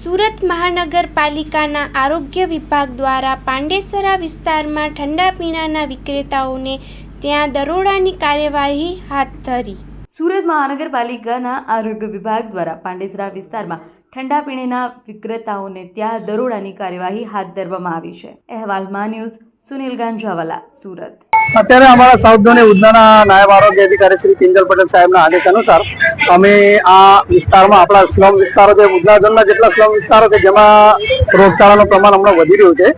સુરત મહાનગરપાલિકાના આરોગ્ય વિભાગ દ્વારા પાંડેસરા વિસ્તારમાં ઠંડા પીણાના વિક્રેતાઓને ત્યાં દરોડાની કાર્યવાહી હાથ ધરી। સુરત મહાનગરપાલિકાના આરોગ્ય વિભાગ દ્વારા પાંડેસરા વિસ્તારમાં ઠંડા પીણાના વિક્રેતાઓને ત્યાં દરોડાની કાર્યવાહી હાથ ધરવામાં આવી છે। અહેવાલ માં ન્યૂઝ સુનિલ ગાંજાવાલા, સુરત। અત્યારે અમારા સાઉથ ઝોન ઉધનાના નાયબ આરોગ્ય અધિકારી શ્રી કિંજલ પટેલ સાહેબના આદેશ અનુસાર અમે આ વિસ્તારમાં આપણા સ્લમ વિસ્તારો છે, ઉધના ઝોનના જેટલા સ્લમ વિસ્તારો છે જેમાં રોગચાળાનું પ્રમાણ હમણાં વધી રહ્યું છે,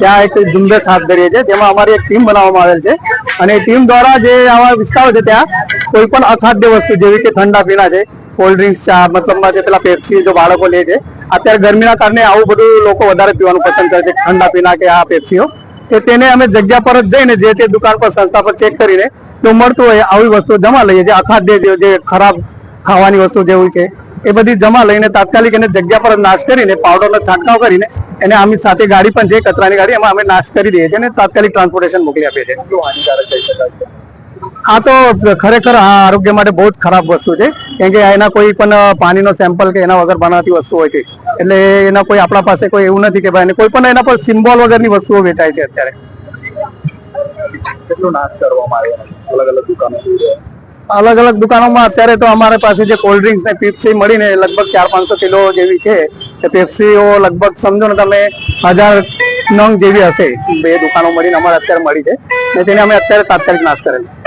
ત્યાં એક ઝુંબેશ હાથ ધરીએ છીએ, જેમાં અમારી એક ટીમ બનાવવામાં આવેલ છે અને ટીમ દ્વારા જે આવા વિસ્તારો છે ત્યાં કોઈ પણ અખાદ્ય વસ્તુ જેવી કે ઠંડા પીણા છે, કોલ્ડ ડ્રિંક્સ, ચા, મતલબમાં જે પેલા પેપ્સી જો બાળકો લે છે, અત્યારે ગરમીના કારણે આવું બધું લોકો વધારે પીવાનું પસંદ કરે છે, ઠંડા પીણા કે આ પેપ્સીઓ, કે તેને અમે જગ્યા પર જ જઈને જે તે દુકાન પર સંસ્થા પર ચેક કરીને જો મળતું હોય આવી વસ્તુ જમા લઈએ, જે અખાદ્ય જે ખરાબ ખાવાની વસ્તુ જેવી છે એ બધી જમા લઈને તાત્કાલિક એને જગ્યા પર નાશ કરીને પાવડરનો છંટકાવ કરીને એને આમની સાથે ગાડી પણ છે, કચરાની ગાડી, એમાં અમે નાશ કરી દઈએ છીએ અને તાત્કાલિક ટ્રાન્સપોર્ટેશન મોકલી આપીએ છીએ। આ તો ખરેખર આરોગ્ય માટે બહુ જ ખરાબ વસ્તુ છે, કેમ કે એના કોઈ પણ પાણીનો સેમ્પલ કે એના વગર બનાવતી વસ્તુ હોય છે, એટલે એના કોઈ આપણા પાસે કોઈ એવું નથી કે ભાઈ કોઈ પણ એના પર સિમ્બોલ વગરની વસ્તુઓ વેચાય છે। અત્યારે કેટલો નાશ કરવામાં આવ્યો અલગ અલગ દુકાનોમાં? અત્યારે તો અમારી પાસે જે કોલ્ડ ડ્રિંક્સ ને પેપ્સી મળીને લગભગ 400-500 કિલો જેવી છે, તે પેપ્સીઓ લગભગ સમજો ને તમે 1000 નંગ જેવી હશે, બે દુકાનો મળીને અમારે અત્યારે મળી છે ને તેને અમે અત્યારે તાત્કાલિક નાશ કરેલ છે।